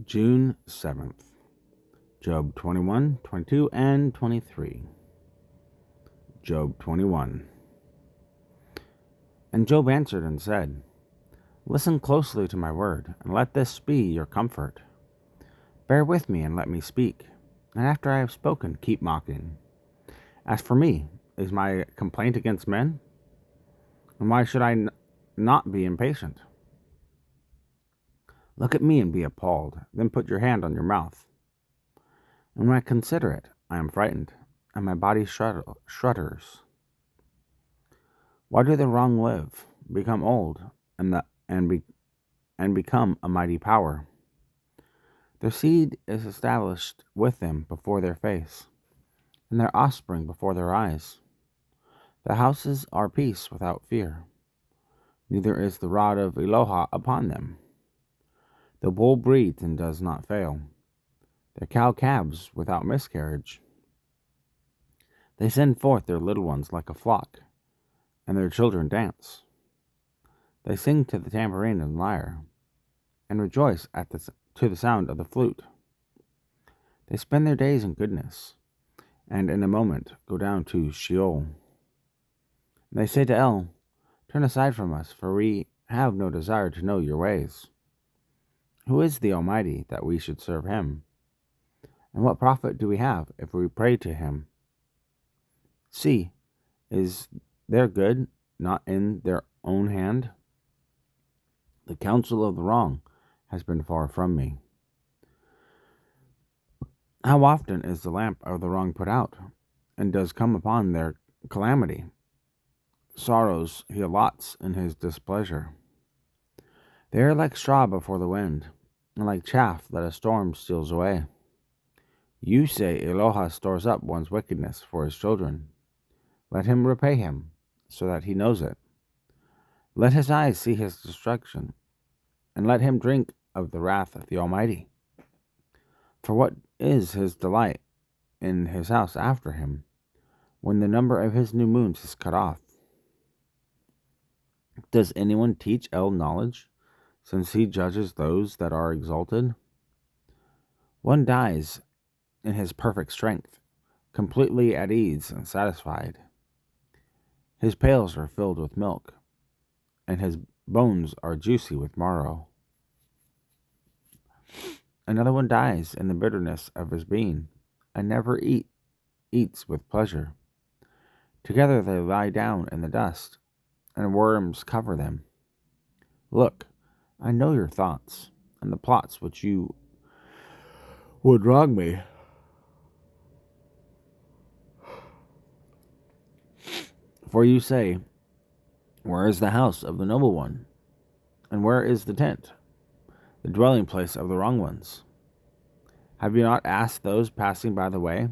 June 7th, Job 21, 22, and 23. Job 21. And Job answered and said, Listen closely to my word, and let this be your comfort. Bear with me and let me speak, and after I have spoken, keep mocking. As for me, is my complaint against men? And why should I not be impatient? Look at me and be appalled, then put your hand on your mouth. And when I consider it, I am frightened, and my body shudders. Why do the wrong live, become old, and become a mighty power? Their seed is established with them before their face, and their offspring before their eyes. The houses are peace without fear, neither is the rod of Eloha upon them. The bull breeds and does not fail, the cow calves without miscarriage. They send forth their little ones like a flock, and their children dance. They sing to the tambourine and lyre, and rejoice to the sound of the flute. They spend their days in goodness, and in a moment go down to Sheol. They say to El, Turn aside from us, for we have no desire to know your ways. Who is the Almighty that we should serve him? And what profit do we have if we pray to him? See, is their good not in their own hand? The counsel of the wrong has been far from me. How often is the lamp of the wrong put out, and does come upon their calamity? Sorrows he allots in his displeasure. They are like straw before the wind, and like chaff that a storm steals away. You say Eloha stores up one's wickedness for his children. Let him repay him, so that he knows it. Let his eyes see his destruction, and let him drink of the wrath of the Almighty. For what is his delight in his house after him, when the number of his new moons is cut off? Does anyone teach El knowledge, since he judges those that are exalted? One dies in his perfect strength, completely at ease and satisfied. His pails are filled with milk, and his bones are juicy with marrow. Another one dies in the bitterness of his being, and never eats with pleasure. Together they lie down in the dust, and worms cover them. Look, I know your thoughts, and the plots which you would wrong me. For you say, Where is the house of the noble one? And where is the tent, the dwelling place of the wrong ones? Have you not asked those passing by the way?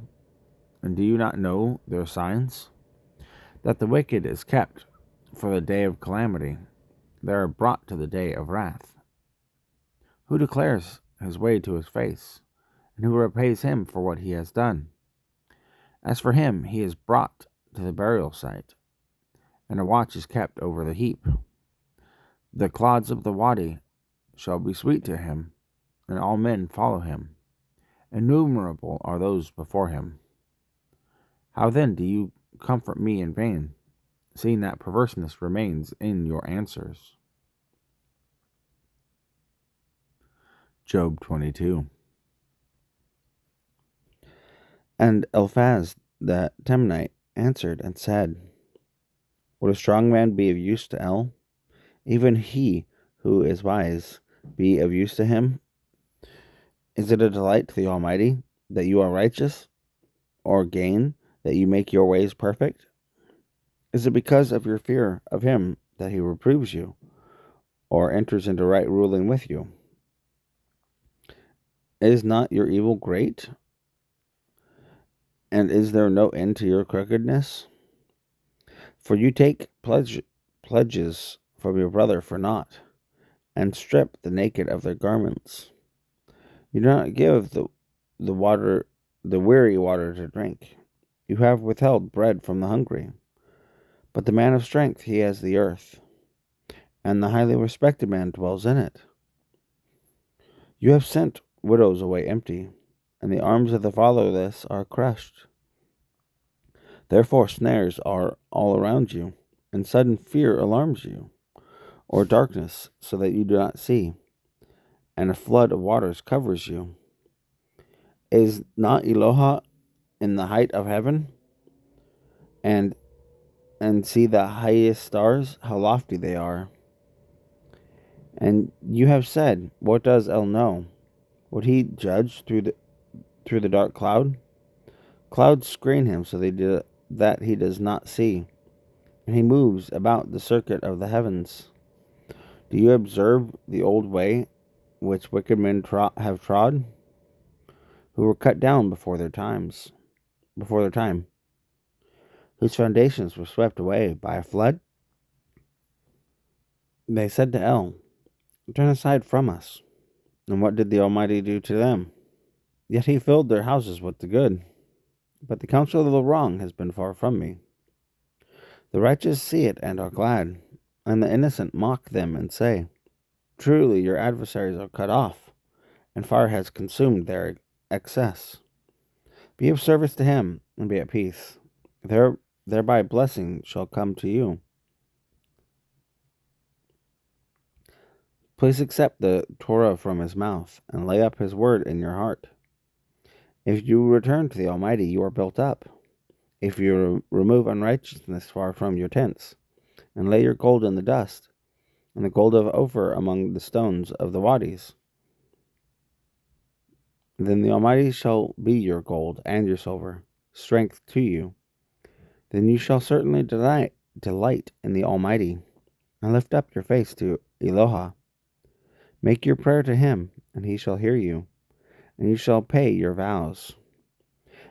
And do you not know their signs? That the wicked is kept for the day of calamity, they are brought to the day of wrath. Who declares his way to his face, and who repays him for what he has done? As for him, he is brought to the burial site, and a watch is kept over the heap. The clods of the wadi shall be sweet to him, and all men follow him. Innumerable are those before him. How then do you comfort me in vain, seeing that perverseness remains in your answers? Job 22. And Eliphaz the Temanite answered and said, Would a strong man be of use to El? Even he who is wise be of use to him? Is it a delight to the Almighty that you are righteous, or gain that you make your ways perfect? Is it because of your fear of him that he reproves you, or enters into right ruling with you? Is not your evil great? And is there no end to your crookedness? For you take pledges from your brother for naught, and strip the naked of their garments. You do not give the weary water to drink. You have withheld bread from the hungry. But the man of strength, he has the earth, and the highly respected man dwells in it. You have sent widows away empty, and the arms of the fatherless are crushed. Therefore snares are all around you, and sudden fear alarms you, or darkness, so that you do not see, and a flood of waters covers you. Is not Eloha in the height of heaven? And see the highest stars, how lofty they are. And you have said, what does El know? Would he judge through the dark cloud? Clouds screen him so that he does not see, and he moves about the circuit of the heavens. Do you observe the old way which wicked men have trod, who were cut down before their time, whose foundations were swept away by a flood? They said to El, turn aside from us. And what did the Almighty do to them? Yet he filled their houses with the good. But the counsel of the wrong has been far from me. The righteous see it and are glad, and the innocent mock them and say, truly your adversaries are cut off, and fire has consumed their excess. Be of service to him, and be at peace. Thereby blessing shall come to you. Please accept the Torah from his mouth, and lay up his word in your heart. If you return to the Almighty, you are built up. If you remove unrighteousness far from your tents, and lay your gold in the dust, and the gold of Ophir among the stones of the wadis, then the Almighty shall be your gold and your silver, strength to you. Then you shall certainly delight in the Almighty, and lift up your face to Eloha. Make your prayer to him, and he shall hear you, and you shall pay your vows.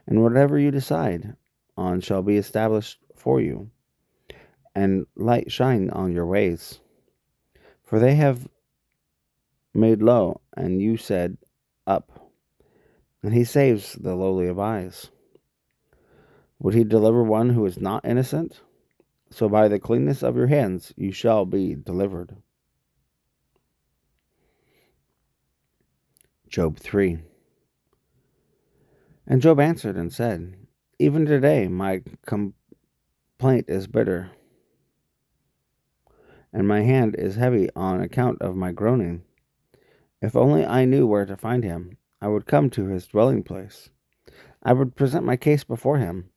And whatever you decide on shall be established for you, and light shine on your ways. For they have made low, and you said, up. And he saves the lowly of eyes. Would he deliver one who is not innocent? So by the cleanness of your hands you shall be delivered. Job 3. And Job answered and said, even today my complaint is bitter, and my hand is heavy on account of my groaning. If only I knew where to find him, I would come to his dwelling place. I would present my case before him,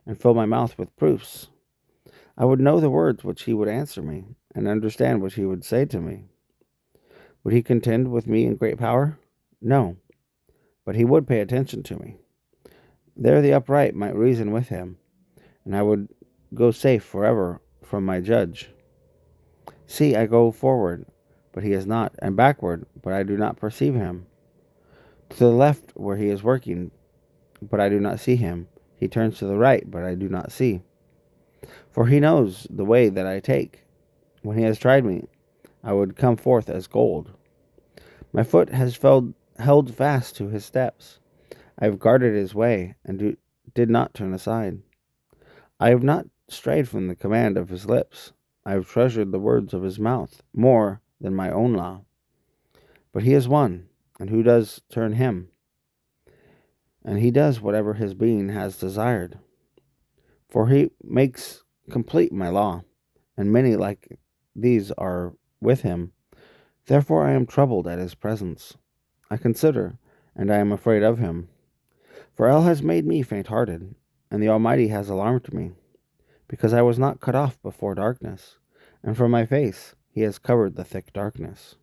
and fill my mouth with proofs. I would know the words which he would answer me, and understand what he would say to me. Would he contend with me in great power? No, but he would pay attention to me. There the upright might reason with him, and I would go safe forever from my judge. See, I go forward, but he is not, and backward, but I do not perceive him. To the left where he is working, but I do not see him. He turns to the right, but I do not see. For he knows the way that I take. When he has tried me, I would come forth as gold. My foot has held fast to his steps. I have guarded his way, and did not turn aside. I have not strayed from the command of his lips. I have treasured the words of his mouth more than my own law. But he is one, and who does turn him? And he does whatever his being has desired. For he makes complete my law, and many like these are with him. Therefore I am troubled at his presence. I consider, and I am afraid of him. For El has made me faint-hearted, and the Almighty has alarmed me, because I was not cut off before darkness, and from my face he has covered the thick darkness.